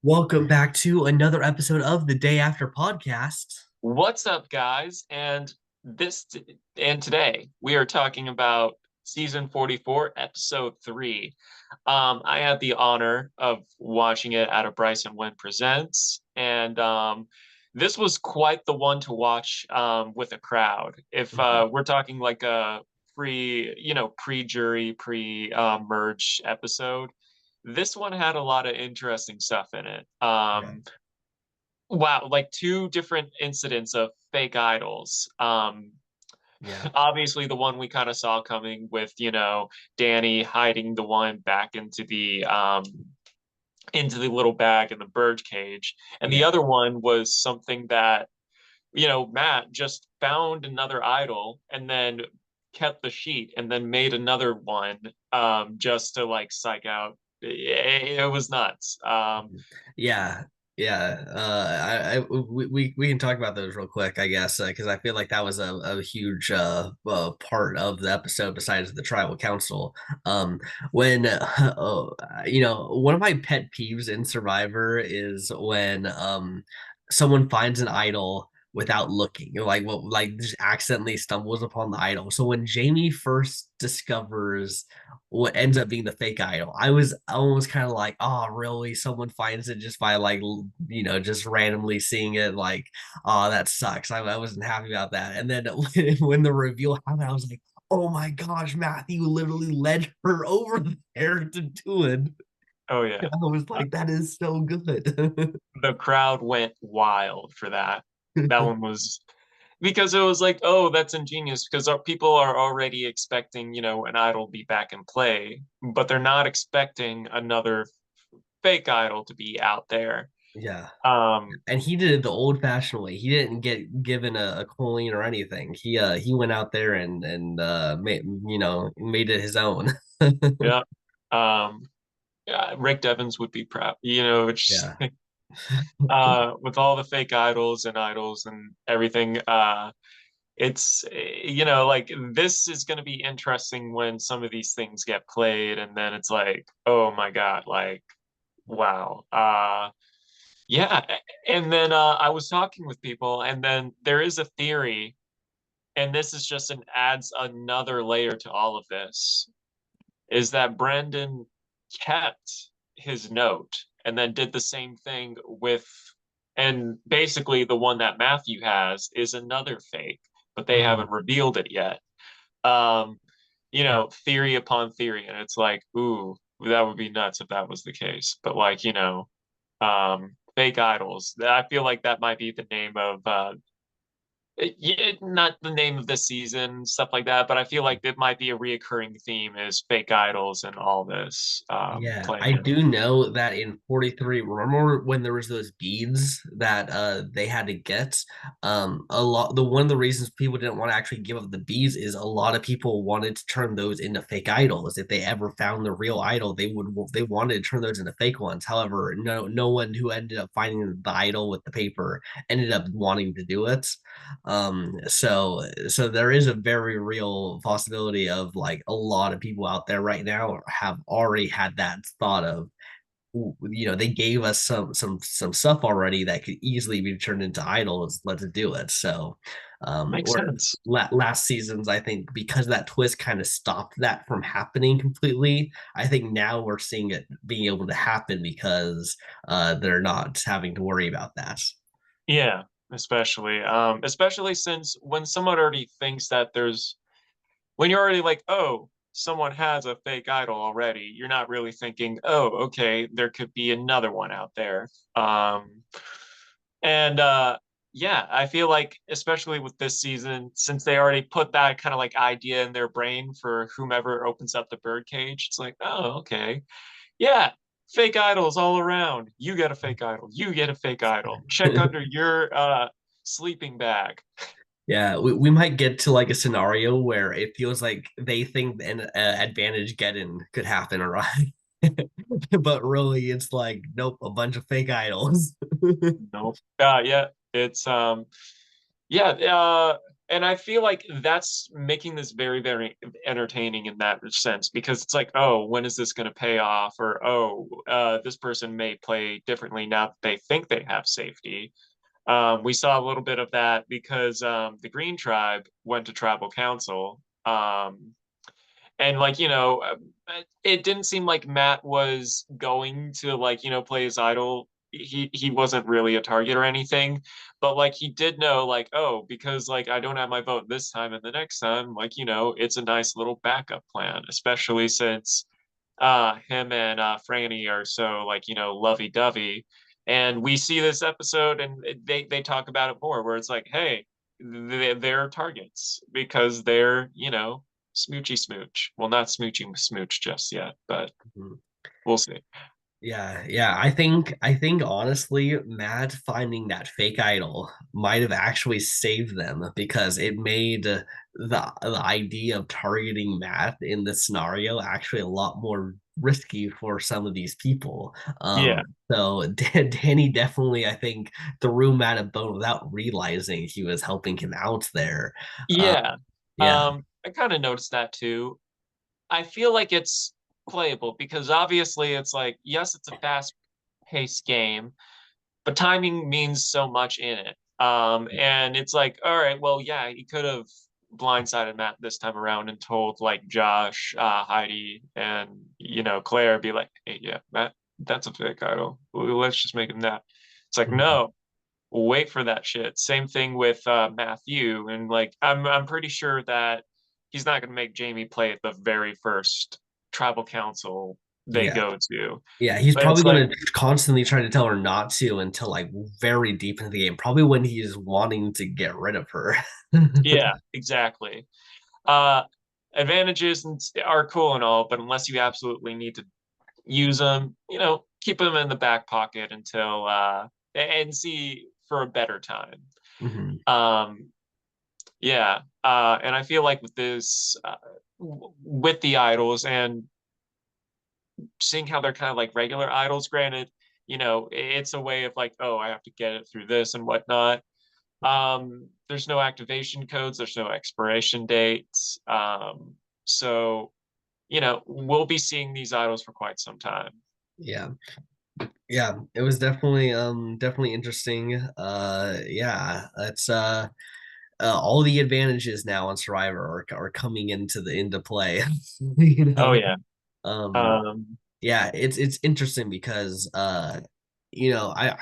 Welcome back to another episode of the Day After Podcast. What's up, guys? And today we are talking about season 44, episode 3. I had the honor of watching it at a Bryson Wynn Presents, and this was quite the one to watch with a crowd. If we're talking like a pre-jury, pre-merge episode, this one had a lot of interesting stuff in it. Yeah. Wow, like two different incidents of fake idols. Yeah. Obviously the one we kind of saw coming with, Danny hiding the one back into the little bag in the bird cage. And the Yeah. other one was something that, Matt just found another idol and then kept the sheet and then made another one just to like psych out. It was nuts. Yeah. Yeah. We can talk about those real quick, I guess, because I feel like that was a huge part of the episode besides the tribal council. When one of my pet peeves in Survivor is when someone finds an idol without looking, like just accidentally stumbles upon the idol. So when Jamie first discovers what ends up being the fake idol, I was almost kind of like, oh, really? Someone finds it just by like, just randomly seeing it. Like, oh, that sucks. I wasn't happy about that. And then when the reveal happened, I was like, oh my gosh, Matthew literally led her over there to do it. Oh yeah. I was like, that is so good. The crowd went wild for that. That one was because it was like, oh, that's ingenious because our people are already expecting, an idol to be back in play, but they're not expecting another fake idol to be out there. Yeah. Um, And he did it the old fashioned way. He didn't get given a coin or anything. He went out there and made it his own. yeah. Um, yeah, Rick Devens would be proud, it's Yeah. with all the fake idols and everything. It's like this is going to be interesting when some of these things get played and then it's like, oh my God, like wow. Yeah. And then I was talking with people and then there is a theory, and this is just an adds another layer to all of this, is that Brendan kept his note and then did the same thing with, and basically the one that Matthew has is another fake, but they Mhm. haven't revealed it yet. Um, theory upon theory, and it's like, ooh, that would be nuts if that was the case. But like, fake idols. I feel like that might be the name of yeah, not the name of the season, stuff like that, but I feel like it might be a reoccurring theme is fake idols and all this Yeah, playing I in. do know that in 43, remember when there was those beads that they had to get? A lot the one of the reasons people didn't want to actually give up the beads is a lot of people wanted to turn those into fake idols. If they ever found the real idol, they wanted to turn those into fake ones. However, no one who ended up finding the idol with the paper ended up wanting to do it. So there is a very real possibility of like a lot of people out there right now have already had that thought of, they gave us some stuff already that could easily be turned into idols. Let's do it. So, Makes or sense. last seasons, I think because that twist kind of stopped that from happening completely. I think now we're seeing it being able to happen because they're not having to worry about that. Yeah, especially since when someone already thinks that there's when you're already like, oh, someone has a fake idol already, you're not really thinking, oh, okay, there could be another one out there. And yeah, I feel like especially with this season, since they already put that kind of like idea in their brain for whomever opens up the birdcage, it's like, oh, okay. Yeah, fake idols all around. You get a fake idol. You get a fake idol. Check under your sleeping bag. Yeah, we might get to like a scenario where it feels like they think an advantage getting could happen, right? But really, it's like, nope, a bunch of fake idols. Nope. Yeah, it's yeah, and I feel like that's making this very, very entertaining in that sense because it's like, oh, when is this going to pay off? Or, oh, this person may play differently now that they think they have safety. We saw a little bit of that because the Green Tribe went to tribal council. And like, it didn't seem like Matt was going to like, play his idol. He wasn't really a target or anything, but like he did know like, oh, because like I don't have my vote this time and the next time, like, it's a nice little backup plan, especially since him and Franny are so like, lovey-dovey. And we see this episode and they talk about it more where it's like, hey, they're targets because they're, smoochy smooch. Well, not smoochy smooch just yet, but Mhm. we'll see. Yeah, yeah. I think honestly, Matt finding that fake idol might have actually saved them because it made the idea of targeting Matt in this scenario actually a lot more risky for some of these people. Yeah. So Danny definitely, I think, threw Matt a bone without realizing he was helping him out there. Uh, Yeah. yeah, I kind of noticed that too. I feel like it's playable because obviously it's like, yes, it's a fast-paced game, but timing means so much in it. And it's like, all right, well, yeah, he could have blindsided Matt this time around and told like Josh, Heidi, and Claire, be like, hey, yeah, Matt, that's a fake idol. Let's just make him that. It's like, Mhm. no, wait for that shit. Same thing with Matthew, and like, I'm pretty sure that he's not gonna make Jamie play at the very first tribal council they Yeah. go to. Yeah, he's But it's probably like, going to constantly try to tell her not to until like very deep into the game, probably when he's wanting to get rid of her. yeah, exactly. Uh, advantages are cool and all, but unless you absolutely need to use them, keep them in the back pocket until and see for a better time. Mhm. Um, yeah, and I feel like with this, with the idols and seeing how they're kind of like regular idols, granted, it's a way of like, oh, I have to get it through this and whatnot. There's no activation codes, there's no expiration dates. So we'll be seeing these idols for quite some time. Yeah. Yeah, it was definitely interesting. Yeah, that's all the advantages now on Survivor are coming into play. You Oh know. yeah. Um Um, Yeah, it's interesting because I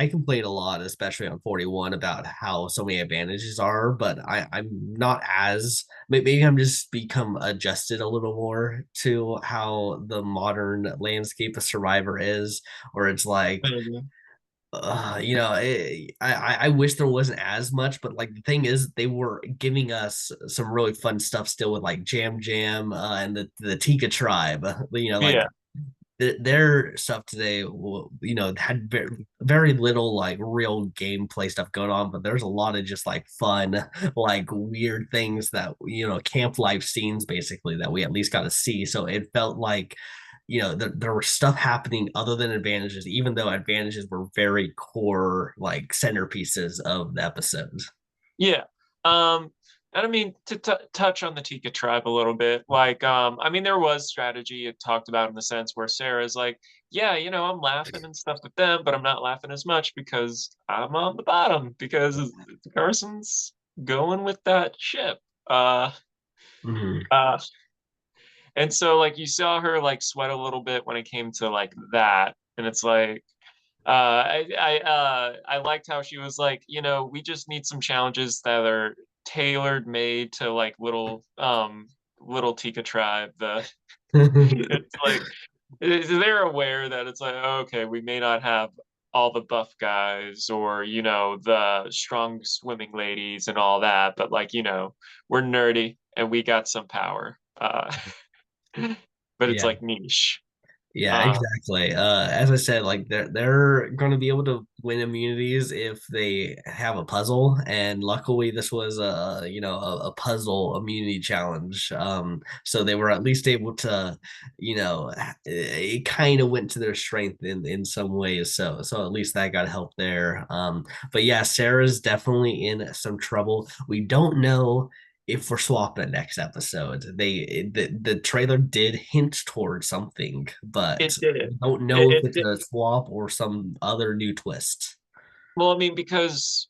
complain a lot, especially on 41, about how so many advantages are, but I'm not as maybe I'm just become adjusted a little more to how the modern landscape of Survivor is, or it's like mhm. I wish there wasn't as much, but like the thing is, they were giving us some really fun stuff still with like Jam Jam and the Tika tribe. Like Yeah. their stuff today, had very little like real gameplay stuff going on, but there's a lot of just like fun, like weird things that camp life scenes basically that we at least got to see. So it felt like there was stuff happening other than advantages, even though advantages were very core like centerpieces of the episodes. Yeah. Um, and I mean to touch on the Tika tribe a little bit, like I mean there was strategy it talked about in the sense where Sarah's like, yeah, I'm laughing and stuff with them, but I'm not laughing as much because I'm on the bottom because Carson's going with that ship. Uh Mhm. uh and so like you saw her like sweat a little bit when it came to like that. And it's like I liked how she was like, we just need some challenges that are tailored made to like little Tika tribe. The it's like they're aware that it's like, oh, okay, we may not have all the buff guys or the strong swimming ladies and all that, but like we're nerdy and we got some power. But it's Yeah. like niche. Yeah, exactly. As I said, like they're going to be able to win immunities if they have a puzzle, and luckily this was a puzzle immunity challenge. So they were at least able to, it kind of went to their strength in some ways. So at least that got help there. But yeah, Sarah's definitely in some trouble. We don't know if we're swapping next episode. The trailer did hint towards something, but It did. we don't It, know if it it's did. a swap or some other new twist. Well, I mean, because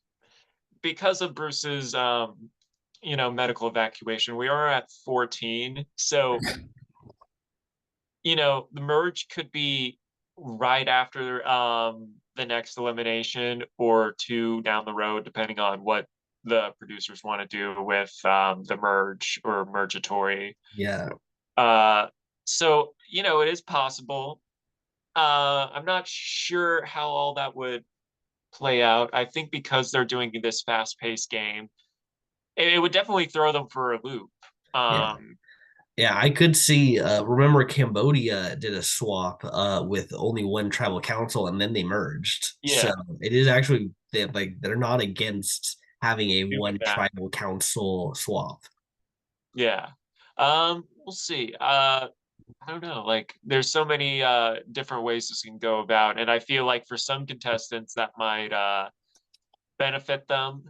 of Bruce's medical evacuation, we are at 14. So, the merge could be right after the next elimination or two down the road, depending on what the producers want to do with the merge or mergatory. Yeah. Uh, so, it is possible. I'm not sure how all that would play out. I think because they're doing this fast-paced game, it would definitely throw them for a loop. Yeah. Um, Yeah, I could see remember Cambodia did a swap with only one tribal council and then they merged. So yeah, it is actually they're not against having a doing one that. tribal council swap. Yeah. We'll see. I don't know. Like, there's so many different ways this can go about, and I feel like for some contestants that might benefit them.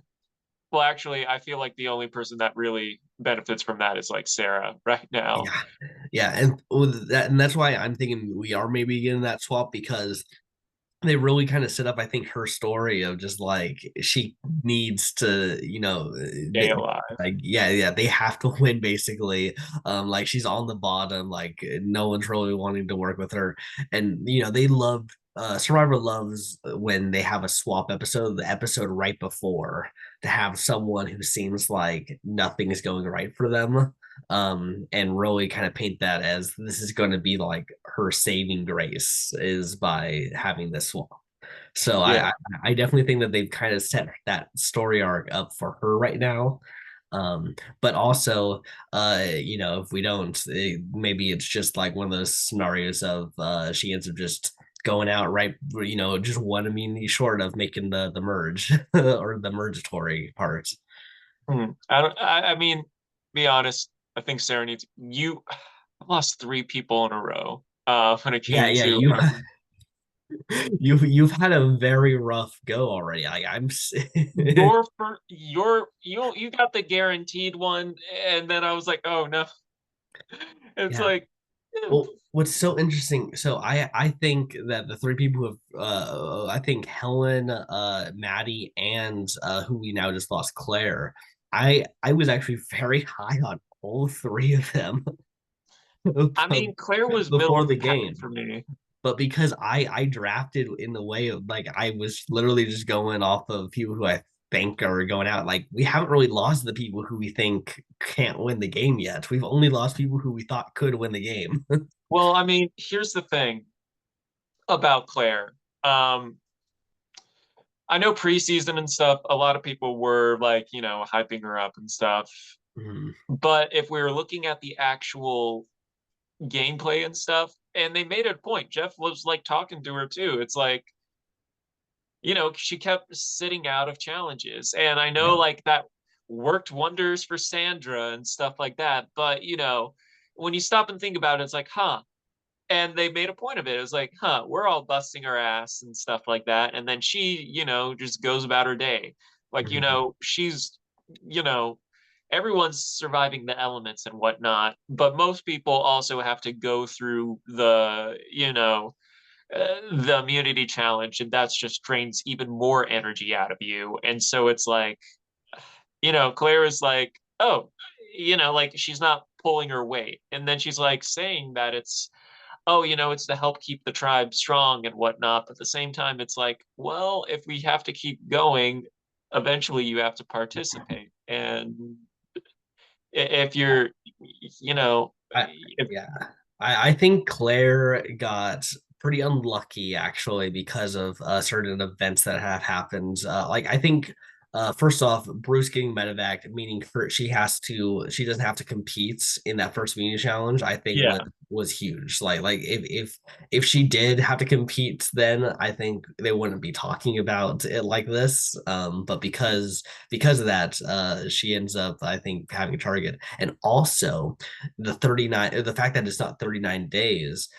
Well, actually, I feel like the only person that really benefits from that is like Sarah right now. Yeah. Yeah, and with that, and that's why I'm thinking we are maybe getting that swap because they really kind of set up, I think, her story of just like she needs to, Stay alive. like yeah, they have to win basically. Like she's on the bottom, like no one's really wanting to work with her, and they love. Survivor loves when they have a swap episode, the episode right before, to have someone who seems like nothing is going right for them, and really kind of paint that as this is going to be like her saving grace is by having this swap. So Yeah. I definitely think that they've kind of set that story arc up for her right now. But also, if we don't, maybe it's just like one of those scenarios of she ends up just going out right, just one immunity short of making the merge or the mergatory part. I don't. I mean, be honest. I think Sarah needs you. I've lost three people in a row. When it Yeah, came yeah, to you've had a very rough go already. I'm you got the guaranteed one, and then I was like, oh no. It's yeah. like, eh, Well, what's so interesting? So I think that the three people who have I think Helen, Maddie, and who we now just lost, Claire. I was actually very high on all three of them I mean, Claire was middle before of the the pack game. for me. But because I drafted in the way of like I was literally just going off of people who I think are going out. Like we haven't really lost the people who we think can't win the game yet. We've only lost people who we thought could win the game. Well, I mean, here's the thing about Claire. Um, I know preseason and stuff, a lot of people were like, hyping her up and stuff. Mhm. But if we were looking at the actual gameplay and stuff, and they made it a point, Jeff was like talking to her too. It's like, she kept sitting out of challenges. And I know Yeah. like that worked wonders for Sandra and stuff like that. But, when you stop and think about it, it's like, huh. And they made a point of it. It was like, huh, we're all busting our ass and stuff like that. And then she, just goes about her day. Like, Mhm. she's, you know, everyone's surviving the elements and whatnot. But most people also have to go through the immunity challenge, and that's just drains even more energy out of you. And so it's like, Claire is like, oh, like she's not pulling her weight. And then she's like saying that it's, oh, it's to help keep the tribe strong and whatnot. But at the same time, it's like, well, if we have to keep going, eventually you have to participate. And if you're, if Yeah, I think Claire got pretty unlucky actually because of certain events that have happened. Like I think first off, Bruce getting medevac, meaning she doesn't have to compete in that first media challenge. I think yeah, was huge. Like if she did have to compete, then I think they wouldn't be talking about it like this. But because of that, she ends up, I think, having a target. And also the 39, the fact that it's not 39 days.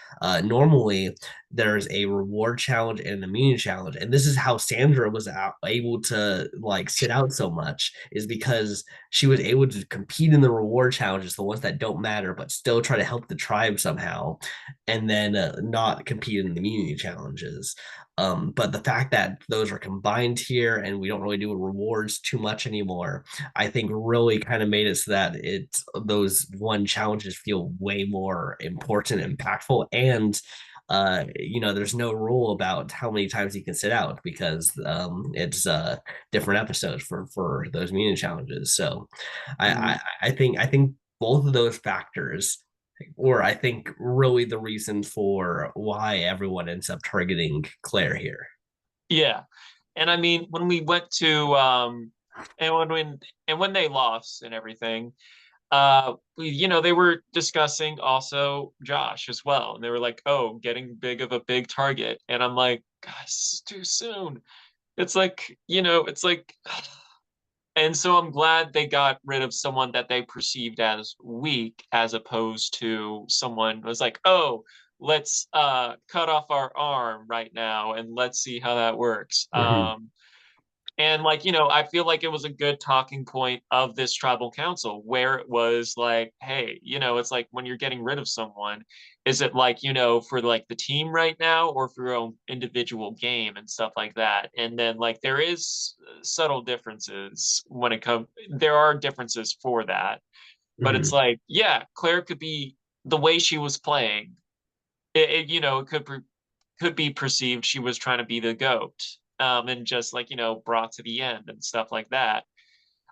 Normally there's a reward challenge and an immunity challenge, and this is how Sandra was able to like sit out so much, is because she was able to compete in the reward challenges, the ones that don't matter, but still try to help the tribe somehow, and then not compete in the immunity challenges. But the fact that those are combined here and we don't really do rewards too much anymore, I think really kind of made it so that those one challenges feel way more important, impactful, and there's no rule about how many times you can sit out, because it's different episodes for those immunity challenges. So Mhm. I think both of those factors, or I think really the reason for why everyone ends up targeting Claire here. Yeah. And I mean, when we went to and when they lost and everything, they were discussing also Josh as well. And they were like, oh, getting big of a big target. And I'm like, guys, it's too soon. It's like, it's like and so I'm glad they got rid of someone that they perceived as weak, as opposed to someone who was like, oh, let's cut off our arm right now and let's see how that works. Mhm. And like, I feel like it was a good talking point of this tribal council where it was like, hey, it's like when you're getting rid of someone, is it like, for like the team right now or for your own individual game and stuff like that? And then like there is subtle differences when it comes, there are differences for that. But it's Mhm. like, yeah, Claire could be the way she was playing. It could be perceived she was trying to be the goat, and just like brought to the end and stuff like that.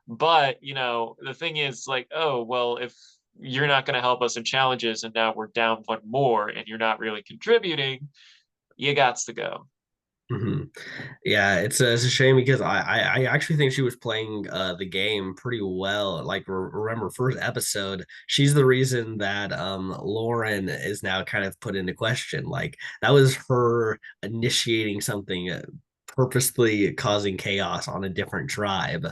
But the thing is like, oh well, if you're not going to help us in challenges and now we're down one more and you're not really contributing, you got to go. Mhm. Yeah, it's a shame because I actually think she was playing the game pretty well. Like remember first episode, she's the reason that Lauren is now kind of put into question. Like that was her initiating something, purposely causing chaos on a different tribe,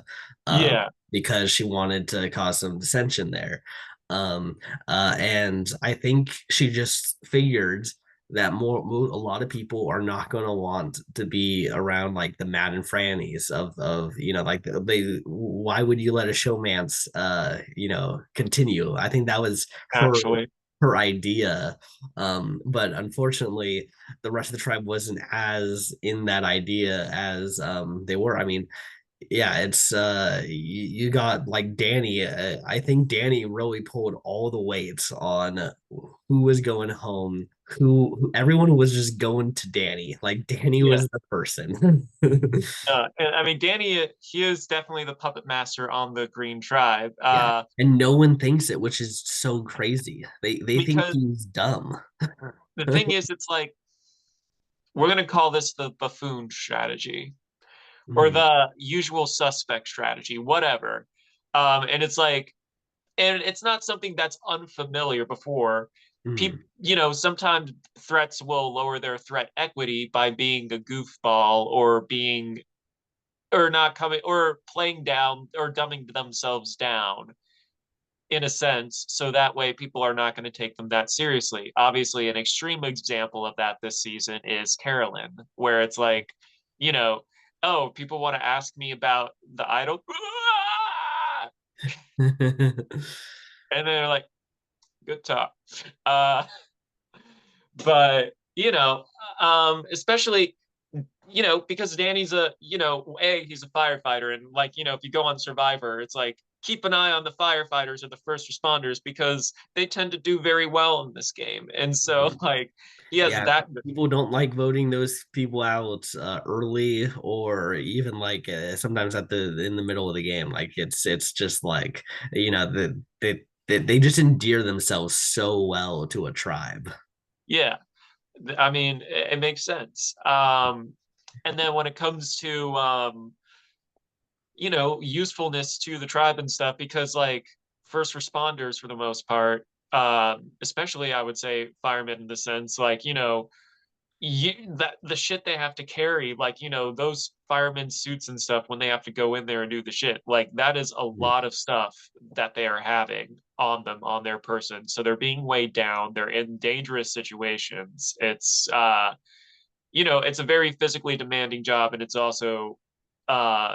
Yeah, because she wanted to cause some dissension there. Um, and I think she just figured that a lot of people are not going to want to be around like the Matt and Frannies of like they why would you let a showmance continue. I think that was actually. her idea, but unfortunately the rest of the tribe wasn't as in that idea as they were. I mean, yeah, it's you got like Danny. I think Danny really pulled all the weights on who was going home, who everyone was just going to Danny. Like Danny Yeah. was the person. And I mean, Danny, he is definitely the puppet master on the Green Tribe. Yeah, and no one thinks it, which is so crazy. They think Because he's dumb. the thing is, it's like we're going to call this the buffoon strategy or Mhm. the usual suspect strategy, whatever. And it's like, and it's not something that's unfamiliar before. People, Mhm. sometimes threats will lower their threat equity by being a goofball or being, or not coming, or playing down or dumbing themselves down in a sense. So that way people are not going to take them that seriously. Obviously, an extreme example of that this season is Carolyn, where it's like, you know, oh, people want to ask me about the idol. And they're like, good talk. Uh, but especially because Danny's he's a firefighter, and like if you go on Survivor, it's like keep an eye on the firefighters or the first responders because they tend to do very well in this game, and so like he has Yeah, that. people don't like voting those people out early, or even like sometimes at the in the middle of the game. Like it's just like they just endear themselves so well to a tribe. Yeah, I mean it makes sense. And then when it comes to usefulness to the tribe and stuff, because like first responders for the most part. especially I would say firemen in the sense like, that the shit they have to carry, like, those firemen suits and stuff when they have to go in there and do the shit, like that is a lot of stuff that they are having on them, on their person. So they're being weighed down, they're in dangerous situations. It's a very physically demanding job, and it's also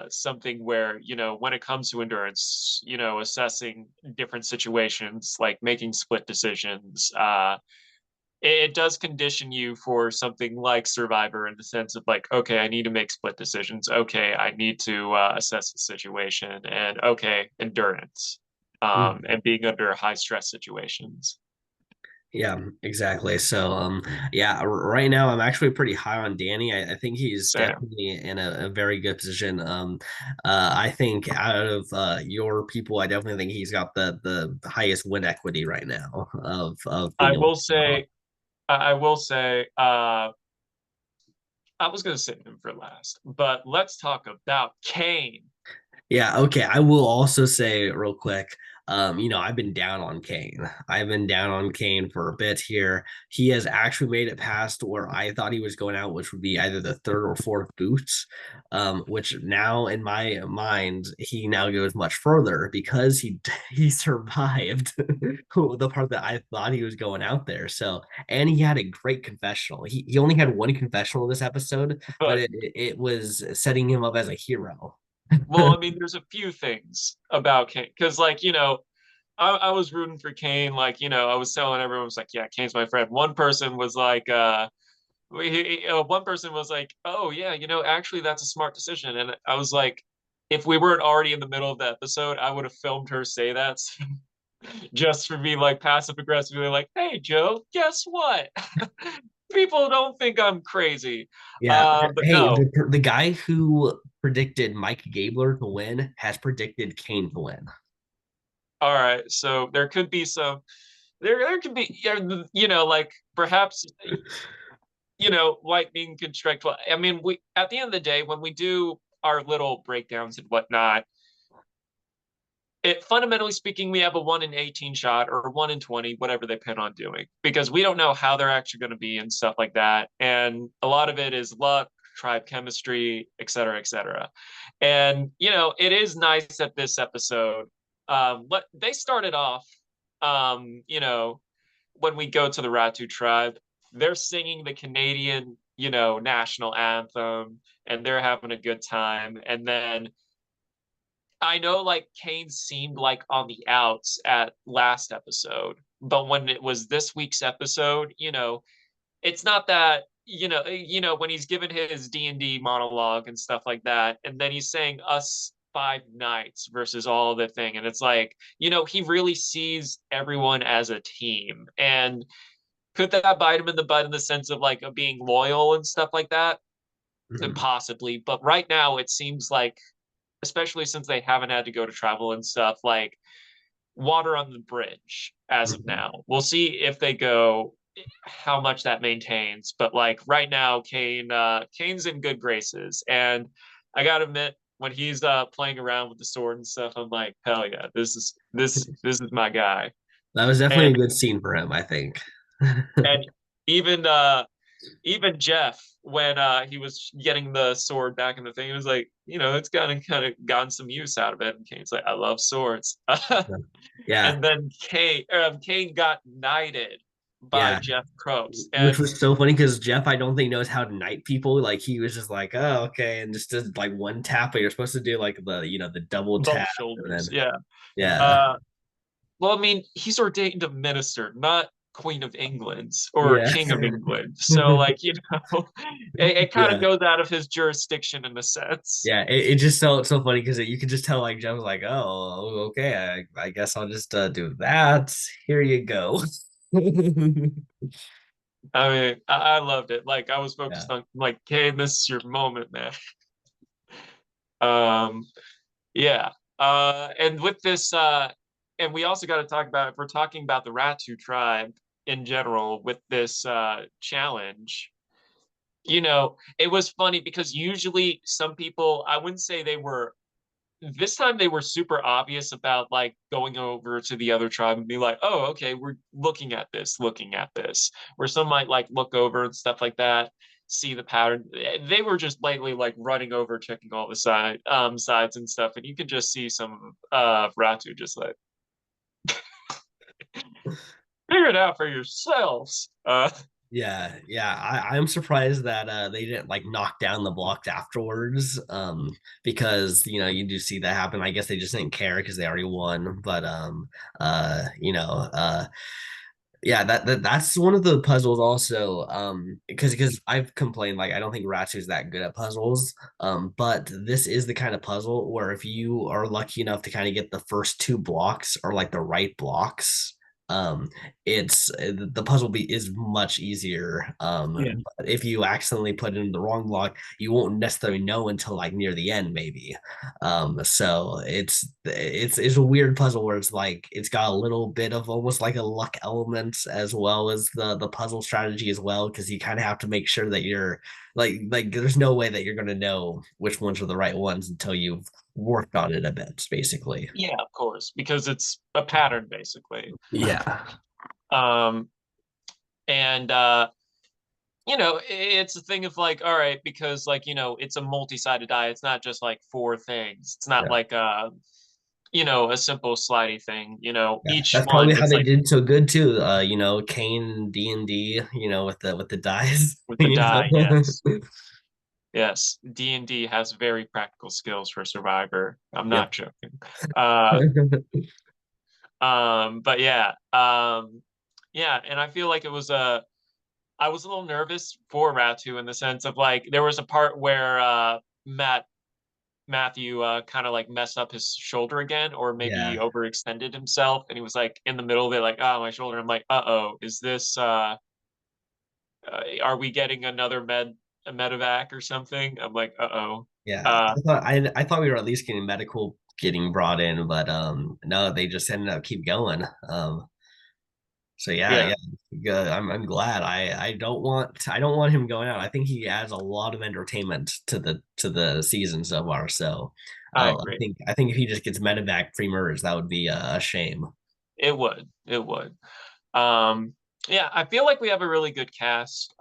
something where, when it comes to endurance, assessing different situations, like making split decisions, it does condition you for something like Survivor in the sense of like, okay, I need to make split decisions. Okay, I need to assess the situation, and okay, endurance, Mhm. and being under high stress situations. Yeah, exactly. So, yeah, right now I'm actually pretty high on Danny. I think he's Sam. definitely in a very good position. I think out of your people, I definitely think he's got the highest win equity right now of I being able will to pull it off. say, I will say, I was going to save him for last, but let's talk about Kane. Yeah, okay. I will also say real quick, I've been down on Kane. I've been down on Kane for a bit here. He has actually made it past where I thought he was going out, which would be either the third or fourth boots. Which now in my mind, he now goes much further because he survived the part that I thought he was going out there. So, and he had a great confessional. He only had one confessional this episode, but But it was setting him up as a hero. well, I mean, there's a few things about Kane because, like, I was rooting for Kane. Like, I was telling everyone, was like, yeah, Kane's my friend. One person was like, one person was like, oh yeah, actually that's a smart decision. And I was like, if we weren't already in the middle of the episode, I would have filmed her say that just for me, like passive aggressively, like, hey Joe, guess what? People don't think I'm crazy. Yeah. But Hey, no. the guy who predicted Mike Gabler to win has predicted Kane to win. All right. So there could be some there could be, like perhaps, lightning can strike twice. I mean, we at the end of the day, when we do our little breakdowns and whatnot, it fundamentally speaking, we have a 1 in 18 shot or 1 in 20, whatever they plan on doing, because we don't know how they're actually going to be and stuff like that. And a lot of it is luck, tribe chemistry, et cetera, et cetera. And it is nice that this episode, what they started off, when we go to the Ratu tribe, they're singing the Canadian, national anthem, and they're having a good time. And then I know like Kane seemed like on the outs at last episode, but when it was this week's episode, it's not that, when he's given his D&D monologue and stuff like that, and then he's saying us five knights versus all the thing, and it's like, he really sees everyone as a team. And could that bite him in the butt in the sense of like of being loyal and stuff like that? Mhm. Possibly, but right now it seems like, especially since they haven't had to go to travel and stuff, like water on the bridge as of Mhm. now. We'll see if they go, how much that maintains. But like right now, Kane's in good graces. And I gotta admit, when he's playing around with the sword and stuff, I'm like, hell yeah, this is my guy. That was definitely And a good scene for him, I think. and even even Jeff, when he was getting the sword back in the thing, he was like, it's gotten some use out of it. And Kane's like, I love swords. Yeah. And then Kane got knighted by Yeah. Jeff Probst. Which And was so funny because Jeff, I don't think knows how to knight people. Like he was just like, oh, okay, and just does like one tap, but you're supposed to do like the double both tap, and shoulders. then Yeah. yeah, Uh, well, I mean, he's ordained a minister, not Queen of England or yeah, King of England. So, like, it kind of yeah. goes out of his jurisdiction in a sense. Yeah, it just felt so funny because you could just tell like Jeff was like, oh, okay, I guess I'll just do that. Here you go. I mean, I loved it. Like, I was Yeah. focused on, like, hey, this is your moment, man. Um, yeah. And with this, and we also got to talk about, if we're talking about the Ratu tribe in general with this challenge, it was funny because usually some people, I wouldn't say they were this time they were super obvious about like going over to the other tribe and be like, oh, okay, we're looking at this. Where some might like look over and stuff like that, see the pattern. They were just blatantly like running over, checking all the sides and stuff, and you can just see some Ratu just like figure it out for yourselves. Yeah, I'm surprised that they didn't like knock down the blocks afterwards. Because you do see that happen. I guess they just didn't care because they already won. But yeah, that's one of the puzzles also. Because I've complained like I don't think Ratsu's that good at puzzles. But this is the kind of puzzle where if you are lucky enough to kind of get the first two blocks or like the right blocks, um it's the puzzle is much easier. Yeah. But if you accidentally put in the wrong block, you won't necessarily know until like near the end maybe. So it's a weird puzzle where it's like it's got a little bit of almost like a luck element as well as the puzzle strategy as well, because you kind of have to make sure that you're like there's no way that you're going to know which ones are the right ones until you've worked on it a bit, basically. Yeah, of course, because it's a pattern basically. Yeah. Um, and it's a thing of like, all right, because like, it's a multi-sided die. It's not just like four things. It's not Yeah. like a simple slidey thing. Yeah, Each that's probably one how is they like did so good too. Kane D&D, with the dice. with the die, yes. Yes. D&D has very practical skills for Survivor. I'm Yep. not joking. Uh but yeah. Yeah, and I feel like I was a little nervous for Ratu in the sense of like there was a part where Matthew kind of like messed up his shoulder again, or maybe Yeah. overextended himself, and he was like in the middle of it, like, oh, my shoulder. I'm like, uh-oh, is this are we getting another a medevac or something? I'm like, uh-oh. Yeah. Uh I thought we were at least getting medical getting brought in, but no, they just ended up keep going. So yeah, yeah, yeah, good. I'm glad. I don't want him going out. I think he adds a lot of entertainment to the season so far. So I I agree. think I think if he just gets medevac pre-merge, that would be a shame. It would. It would. Um yeah, I feel like we have a really good cast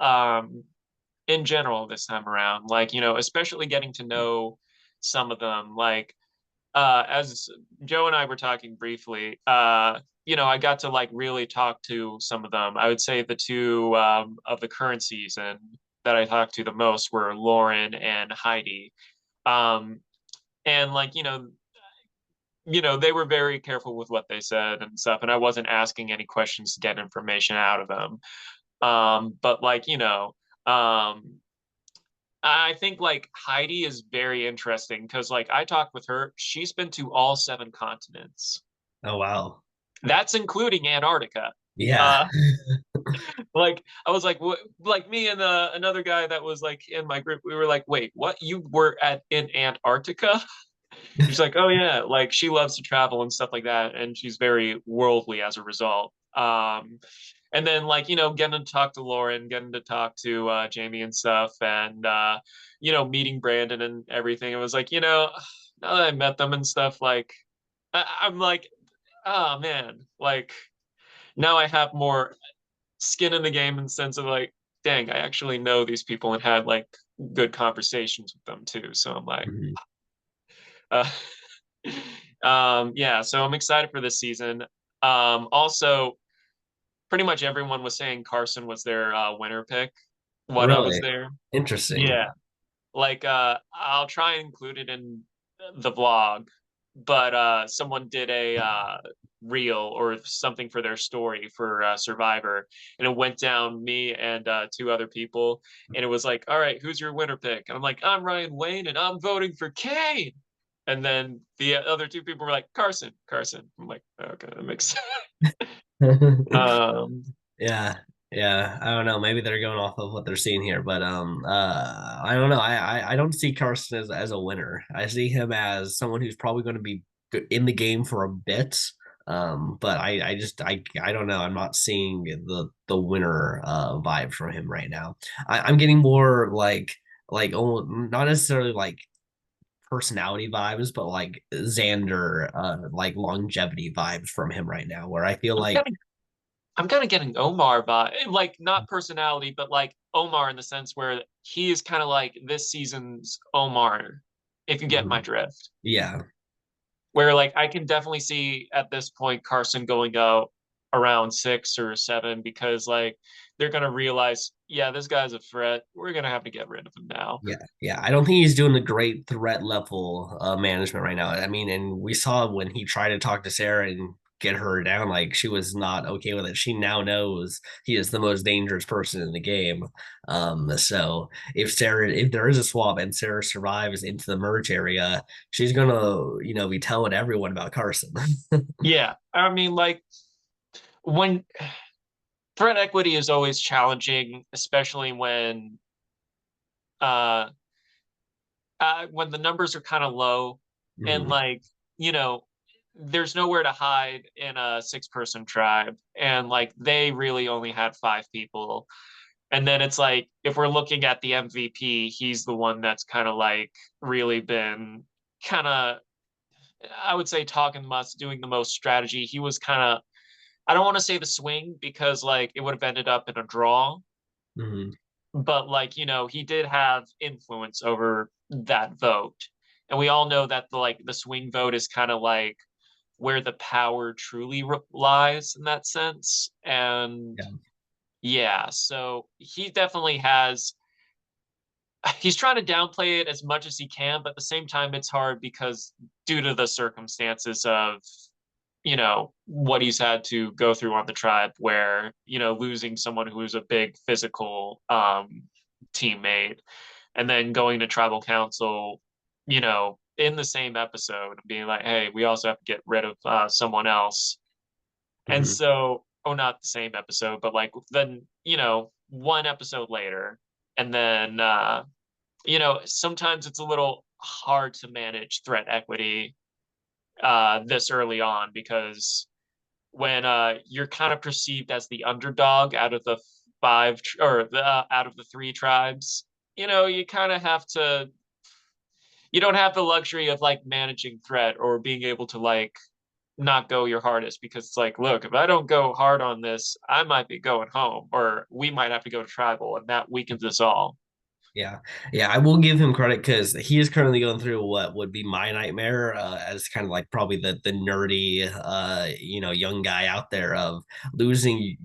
in general this time around. Like, especially getting to know some of them. Like as Joe and I were talking briefly, I got to like really talk to some of them. I would say the two of the current season that I talked to the most were Lauren and Heidi. Um, and like, they were very careful with what they said and stuff, and I wasn't asking any questions to get information out of them. But like, um, I think like Heidi is very interesting because like I talked with her, she's been to all seven continents. Oh wow. That's including Antarctica. Yeah. Uh, like I was like, what? Like me and another guy that was like in my group, we were like, wait, what? You were in Antarctica? She's like, oh yeah, like she loves to travel and stuff like that, and she's very worldly as a result. And then like getting to talk to Lauren, getting to talk to Jamie and stuff, and meeting Brandon and everything. It was like now that I met them and stuff, like I'm like, oh man, like now I have more skin in the game in the sense of like, dang, I actually know these people and had like good conversations with them too. So I'm like, Mhm. uh, yeah. So I'm excited for this season. Also, pretty much everyone was saying Carson was their winner pick when I was Really there. interesting. Yeah, like I'll try and include it in the vlog, but someone did a reel or something for their story for Survivor, and it went down me and two other people, and it was like, all right, who's your winner pick? And I'm like, I'm Ryan Wayne, and I'm voting for Kane. And then the other two people were like, Carson, Carson. I'm like, okay, that makes sense. Um, Yeah, yeah. I don't know. Maybe they're going off of what they're seeing here, but I don't know. I don't see Carson as a winner. I see him as someone who's probably going to be in the game for a bit. But I just I don't know. I'm not seeing the winner vibe from him right now. I'm getting more like almost not necessarily like personality vibes, but like Xander, like longevity vibes from him right now, where I feel I'm like getting I'm kind of getting Omar vibe, like not personality, but like Omar in the sense where he is kind of like this season's Omar, if you get my mhm, drift. yeah, Where like I can definitely see at this point Carson going out around 6 or 7 because like they're gonna realize, yeah, this guy's a threat. We're gonna have to get rid of him now. yeah. I don't think he's doing the great threat level management right now. I mean, and we saw when he tried to talk to Sarah and get her down, like she was not okay with it. She now knows he is the most dangerous person in the game. So if there is a swap and Sarah survives into the merge area, she's gonna, be telling everyone about Carson. Yeah, I mean like when threat equity is always challenging, especially uh when the numbers are kind of low and Mhm. like you know there's nowhere to hide in a 6 person tribe and like they really only had 5 people. And then it's like if we're looking at the MVP, he's the one that's kind of like really been kind of, I would say, talking the most, doing the most strategy. He was kind of, I don't want to say the swing because like it would have ended up in a draw, Mhm. but like he did have influence over that vote. And we all know that the swing vote is kind of like where the power truly lies in that sense. And Yeah. yeah, so he definitely has, he's trying to downplay it as much as he can, but at the same time it's hard because due to the circumstances of what he's had to go through on the tribe, where losing someone who's a big physical teammate and then going to tribal council in the same episode and being like, hey, we also have to get rid of someone else. And Mhm. so, oh, not the same episode, but like then one episode later. And then sometimes it's a little hard to manage threat equity this early on because when you're kind of perceived as the underdog out of the out of the 3 tribes, you kind of have to. You don't have the luxury of like managing threat or being able to like not go your hardest because it's like, look, if I don't go hard on this, I might be going home, or we might have to go to tribal, and that weakens us all. Yeah, yeah, I will give him credit because he is currently going through what would be my nightmare, as kind of like probably the nerdy, young guy out there of losing,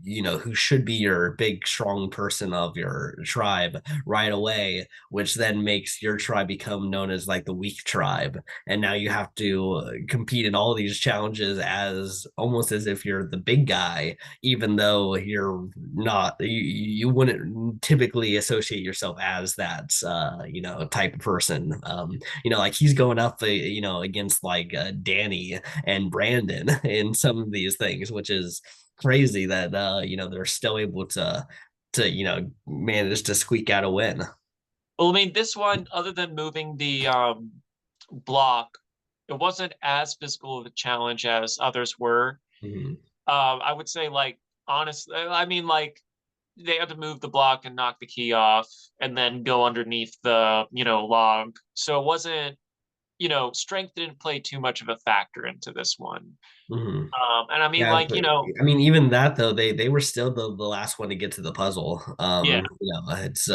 who should be your big strong person of your tribe right away, which then makes your tribe become known as like the weak tribe, and now you have to compete in all these challenges as almost as if you're the big guy, even though you're not. You wouldn't typically associate yourself as that type of person. Like he's going up against like Danny and Brandon in some of these things, which is crazy that they're still able to manage to squeak out a win. Well, I mean, this one, other than moving the block, it wasn't as physical of a challenge as others were. Mhm. I would say, like, honestly, I mean, like, they had to move the block and knock the key off and then go underneath the, log. So it wasn't, strength didn't play too much of a factor into this one. Mhm. And I mean, Yeah, like, but I mean, even that though, they were still the last one to get to the puzzle. yeah, It's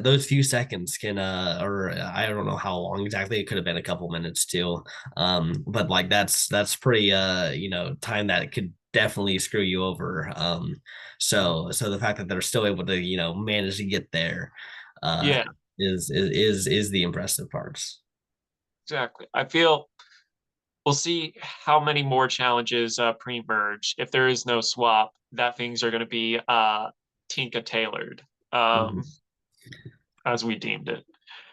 those few seconds can or I don't know how long exactly. It could have been a couple minutes too. But like that's pretty time that could definitely screw you over. So the fact that they're still able to manage to get there, uh, yeah, is the impressive parts. exactly. I feel we'll see how many more challenges pre-merge. If there is no swap, that things are going to be Tinka tailored, um, Mhm. as we deemed it.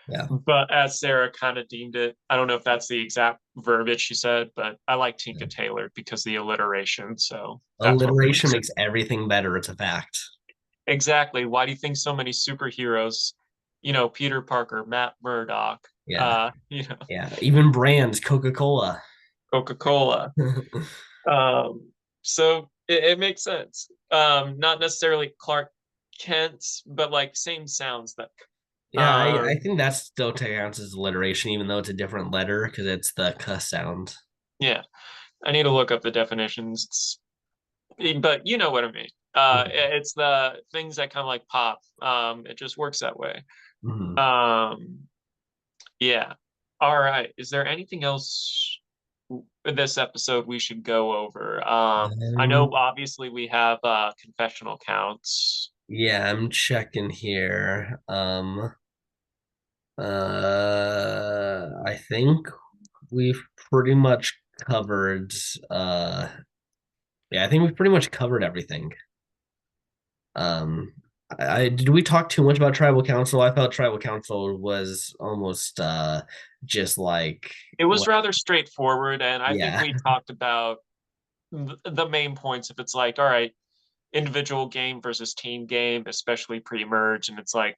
Yeah. But as Sarah kind of deemed it, I don't know if that's the exact verbiage she said, but I like Tinka tailored because the alliteration. So that's what we're going to Alliteration say. makes everything better. It's a fact. Exactly. Why do you think so many superheroes, Peter Parker, Matt Murdock, Yeah. you know, Yeah. Even brands, Coca-Cola. Coca-Cola? So it makes sense. Not necessarily Clark Kent, but like same sounds that Yeah, I Um, think that still counts as alliteration, even though it's a different letter because it's the k sound. yeah, I need to look up the definitions. But you know what I mean. It's the things that kind of like pop. It just works that way. Mhm. Um, yeah. All right. Is there anything else in this episode we should go over? I know Um, obviously we have confessional counts. yeah, I'm checking here. I think we've pretty much covered yeah, I think we've pretty much covered everything. Um, did we talk too much about tribal council? I felt tribal council was almost just like It was what rather straightforward, and I think yeah. we talked about the main points. If it's like, all right, individual game versus team game, especially pre-merge, and it's like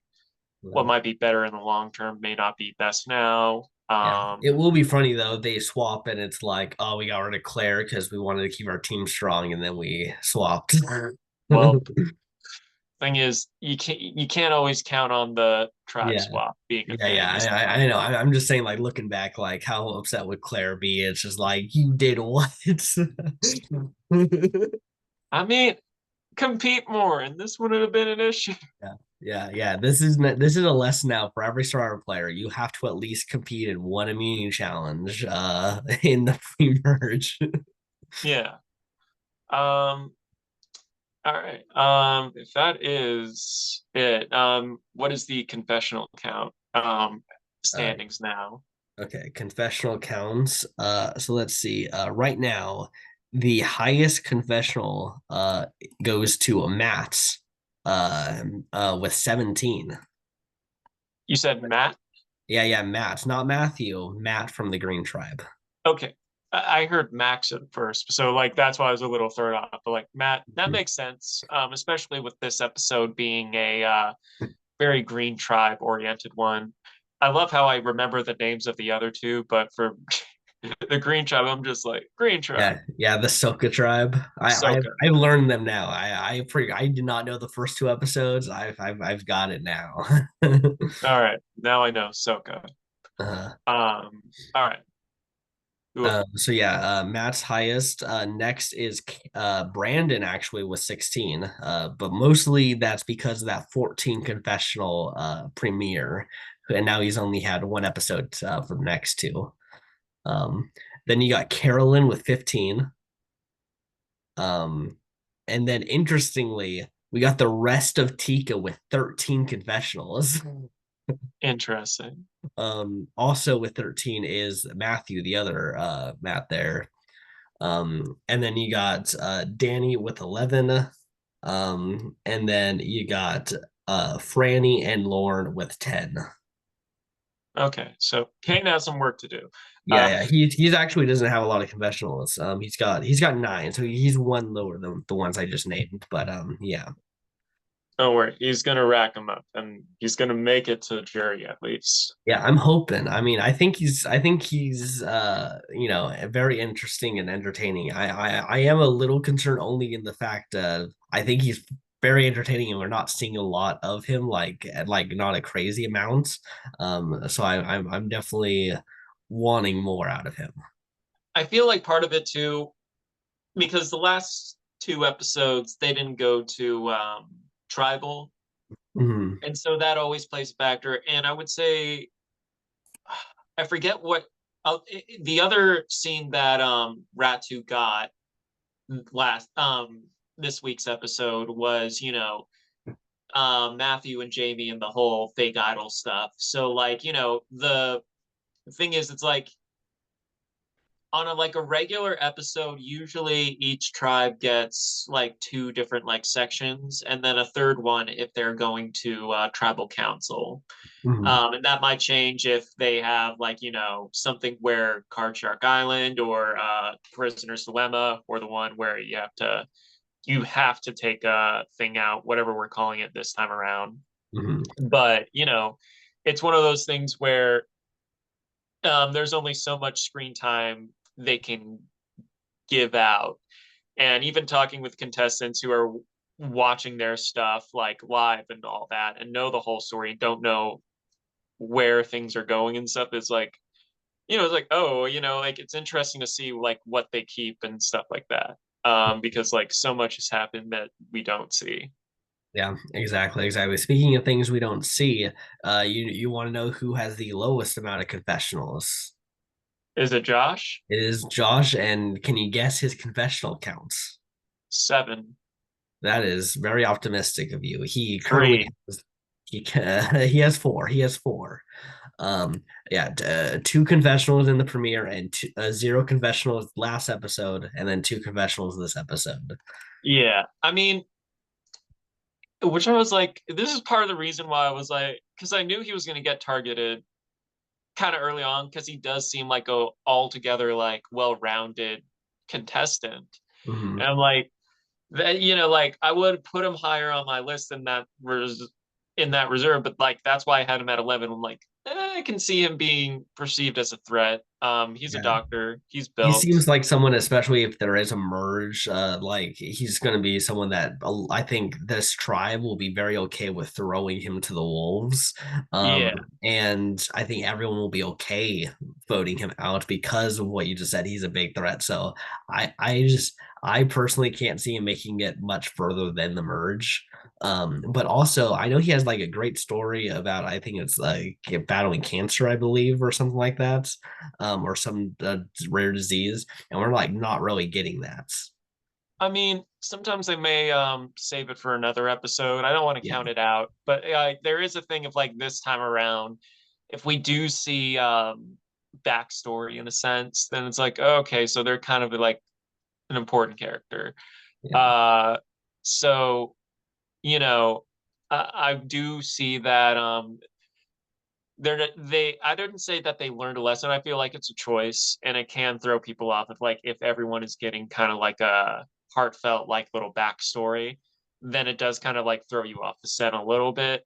what might be better in the long term may not be best now. Yeah. It will be funny though. They swap and it's like, oh, we got rid of Claire because we wanted to keep our team strong, and then we swapped. Well, thing is, you can't always count on the tribe Yeah. swap being a Yeah, thing. yeah, I know. I'm just saying, like looking back, like how upset would Claire be? It's just like you did what? I mean, compete more, and this wouldn't have been an issue. Yeah, yeah. This is a lesson now for every Survivor player. You have to at least compete in one immunity challenge in the pre-merge. Yeah. Um. All right. If that is it, what is the confessional count? uh, Standings now. okay, confessional counts. So let's see. Right now, the highest confessional goes to Matt's with 17. You said Matt. Yeah, yeah, Matt, not Matthew. Matt from the Green Tribe. Okay. I heard Max at first, so like that's why I was a little thrown off. But like Matt, that makes sense, especially with this episode being a very Green Tribe oriented one. I love how I remember the names of the other two, but for the Green Tribe, I'm just like Green Tribe, Yeah, yeah, the Soka tribe. Soka. I've learned them now. I did not know the first two episodes. I've got it now. All right, now I know Soka. uh, All right. Ooh, so yeah, Matt's highest. Next is Brandon actually with 16. But mostly that's because of that 14 confessional premiere, and now he's only had one episode for the next two. Um, then you got Carolyn with 15. Um, and then interestingly, we got the rest of Tika with 13 confessionals. interesting. Also with 13 is Matthew, the other Matt there. And then you got Danny with 11. And then you got Franny and Lauren with 10. Okay, so Kane has some work to do. Yeah, Uh, yeah. He's actually doesn't have a lot of confessionals. He's got 9, so he's one lower than the ones I just named. But yeah. don't worry, he's gonna rack them up, and he's gonna make it to jury at least. Yeah, I'm hoping. I mean, I think he's very interesting and entertaining. I am a little concerned only in the fact I think he's very entertaining and we're not seeing a lot of him like not a crazy amount. So I'm definitely wanting more out of him. I feel like part of it too, because the last two episodes they didn't go to tribal, Mhm. and so that always plays a factor. And I would say I forget what the other scene that Ratu got last this week's episode was, Matthew and Jamie and the whole fake idol stuff. So like, the thing is it's like on a regular episode, usually each tribe gets like two different like sections and then a third one if they're going to tribal council. Mhm. And that might change if they have like, something where Card Shark Island or Prisoner's Dilemma, or the one where you have to take a thing out, whatever we're calling it this time around. Mhm. But it's one of those things where there's only so much screen time they can give out. And even talking with contestants who are watching their stuff like live and all that and know the whole story, don't know where things are going and stuff is like, it's like, oh, like it's interesting to see like what they keep and stuff like that. Because like so much has happened that we don't see. Yeah, exactly, exactly. Speaking of things we don't see, you want to know who has the lowest amount of confessionals? Is it Josh? It is Josh, and can you guess his confessional counts? 7. That is very optimistic of you. He currently 3. has he has four. He has four. Yeah, two confessionals in the premiere and zero confessionals last episode, and then two confessionals this episode. Yeah. I mean, which I was like, this is part of the reason why I was like, because I knew he was going to get targeted kind of early on because he does seem like a altogether like well-rounded contestant. Mm-hmm. And I'm like, that like I would put him higher on my list than that in that reserve, but like that's why I had him at 11. I'm like, I can see him being perceived as a threat. He's a Yeah. doctor. He's He built. seems like someone, especially if there is a merge, like he's going to be someone that I think this tribe will be very okay with throwing him to the wolves. Um, Yeah. and I think everyone will be okay voting him out because of what you just said. He's a big threat. So I personally can't see him making it much further than the merge. But also I know he has like a great story about, I think it's like battling cancer, I believe, or something like that, or some rare disease, and we're like not really getting that. I mean, sometimes they may save it for another episode. I don't want to Yeah, count it out, but there is a thing of like this time around, if we do see backstory in a sense, then it's like, okay, so they're kind of like an important character. yeah, Uh, so I do see that I didn't say that they learned a lesson. I feel like it's a choice and it can throw people off if everyone is getting kind of like a heartfelt like little backstory, then it does kind of like throw you off the set a little bit.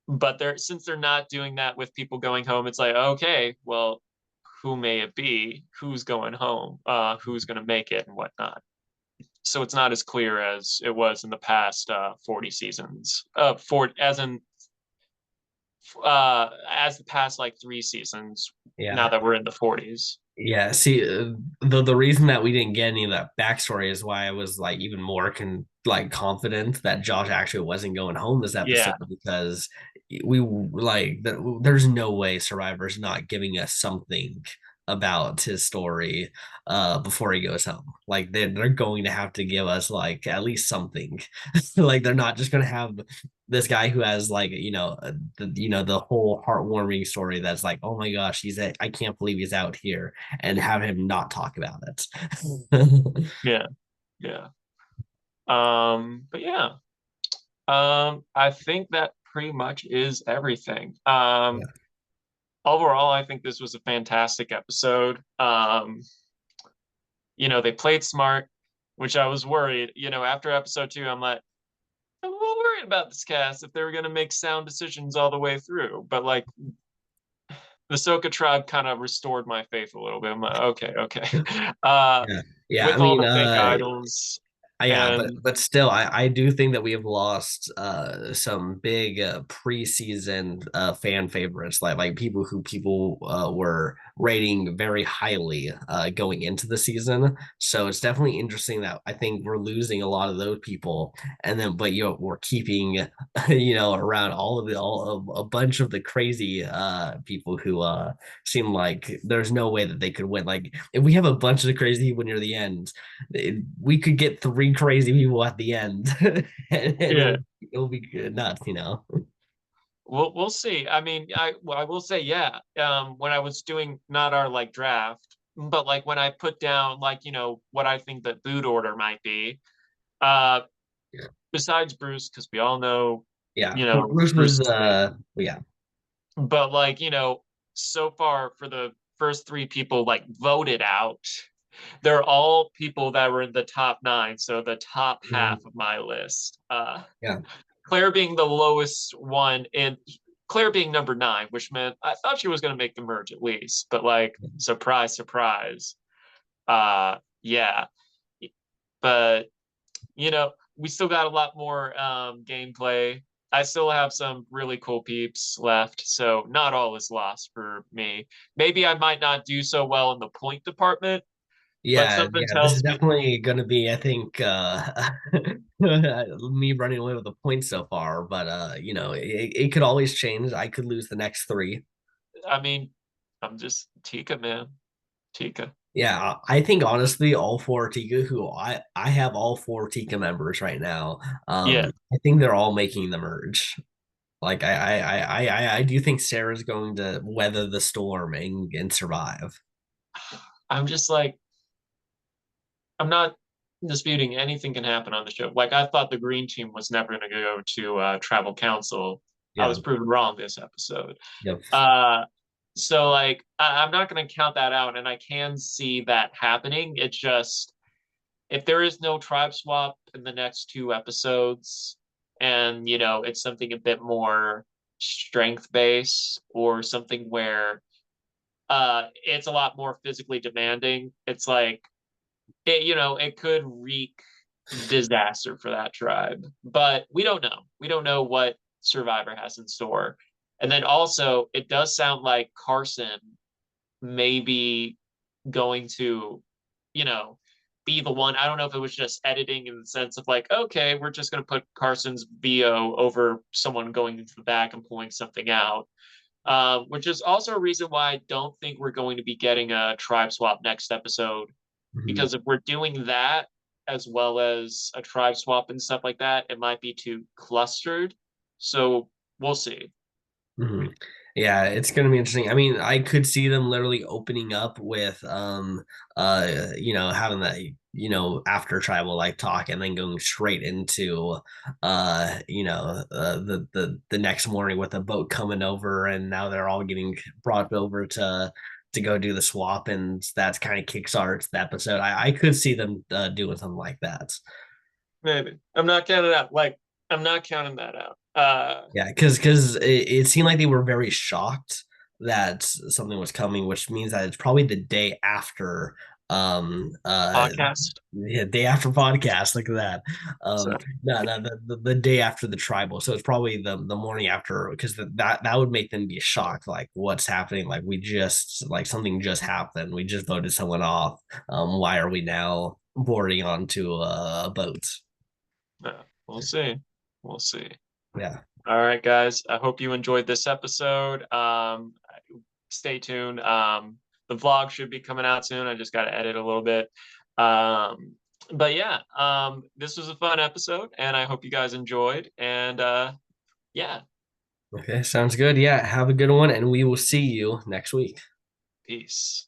But since they're not doing that with people going home, it's like, okay, well, who may it be? Who's going home? Who's gonna make it and whatnot? So it's not as clear as it was in the past 40 seasons. As the past like 3 seasons. Now yeah. that we're in the 40s. Yeah, see, the reason that we didn't get any of that backstory is why I was like even more confident that Josh actually wasn't going home this Yeah, episode, because we like there's no way Survivor's not giving us something about his story before he goes home. Like they're going to have to give us like at least something. Like they're not just going to have this guy who has like the whole heartwarming story that's like, oh my gosh, I can't believe he's out here, and have him not talk about it. yeah, yeah. But yeah. I think that pretty much is everything. Yeah, Overall, I think this was a fantastic episode. They played smart, which I was worried. After episode 2, I'm like, I'm a little worried about this cast if they were going to make sound decisions all the way through. But like the Soka tribe kind of restored my faith a little bit. I'm like, okay, okay. Uh, yeah, yeah. I with all mean, the fake idols yeah, but and still, I do think that we have lost some big preseason fan favorites, like people were rating very highly going into the season. So it's definitely interesting that I think we're losing a lot of those people, and then but we're keeping around all of a bunch of the crazy people who seem like there's no way that they could win. Like if we have a bunch of crazy people near the end, we could get three crazy people at the end, and yeah. it'll be nuts. We'll see. I mean, I will say, yeah. When I was doing not our like draft, but like when I put down like what I think the boot order might be, uh, Yeah, besides Bruce, because we all know, yeah. Bruce Bruce was is fake. yeah, But like so far for the first 3 people like voted out, they're all people that were in the top 9, so the top half mhm, of my list. yeah, Claire being the lowest one, and Claire being number 9, which meant I thought she was going to make the merge at least, but like surprise, surprise. Yeah, but we still got a lot more gameplay. I still have some really cool peeps left, so not all is lost for me. Maybe I might not do so well in the point department, but Yeah, something yeah, this is tells me definitely going to be, I think, me running away with the points so far. But it could always change. I could lose the next three. I mean, I'm just Tika, man. Tika. Yeah, I think honestly, all four Tika, who I have all four Tika members right now. Yeah. I think they're all making the merge. Like I do think Sarah's going to weather the storm and survive. I'm just like, I'm not disputing anything can happen on the show. Like I thought the green team was never going to go to Travel Council. I Yeah. was proven wrong this episode. Yep. Uh, so like I'm not going to count that out, and I can see that happening. It's just if there is no tribe swap in the next two episodes, and it's something a bit more strength based or something where it's a lot more physically demanding. It's like it could wreak disaster for that tribe. But we don't know. We don't know what Survivor has in store. And then also, it does sound like Carson may be going to, you know, be the one. I don't know if it was just editing in the sense of like, okay, we're just going to put Carson's VO over someone going into the back and pulling something out. Which is also a reason why I don't think we're going to be getting a tribe swap next episode, Mhm. because if we're doing that as well as a tribe swap and stuff like that, it might be too clustered. So we'll see. Hmm. Yeah, it's gonna be interesting. I mean, I could see them literally opening up with having that after tribal like talk and then going straight into the next morning with a boat coming over and now they're all getting brought over to go do the swap and that's kind of kickstarts the episode. I could see them doing something like that. Maybe I'm not counting that out. Yeah, because it seemed like they were very shocked that something was coming, which means that it's probably the day after Podcast. yeah, day after podcast. Look at that. So No, the day after the tribal. So it's probably the morning after because that would make them be shocked, like what's happening? Like we just like something just happened. We just voted someone off. Why are we now boarding onto a boat? we'll see. We'll see. Yeah. All right, guys. I hope you enjoyed this episode. Stay tuned. The vlog should be coming out soon. I just got to edit a little bit. But yeah, this was a fun episode, and I hope you guys enjoyed. And yeah, Okay, sounds good. Yeah, have a good one, and we will see you next week. peace.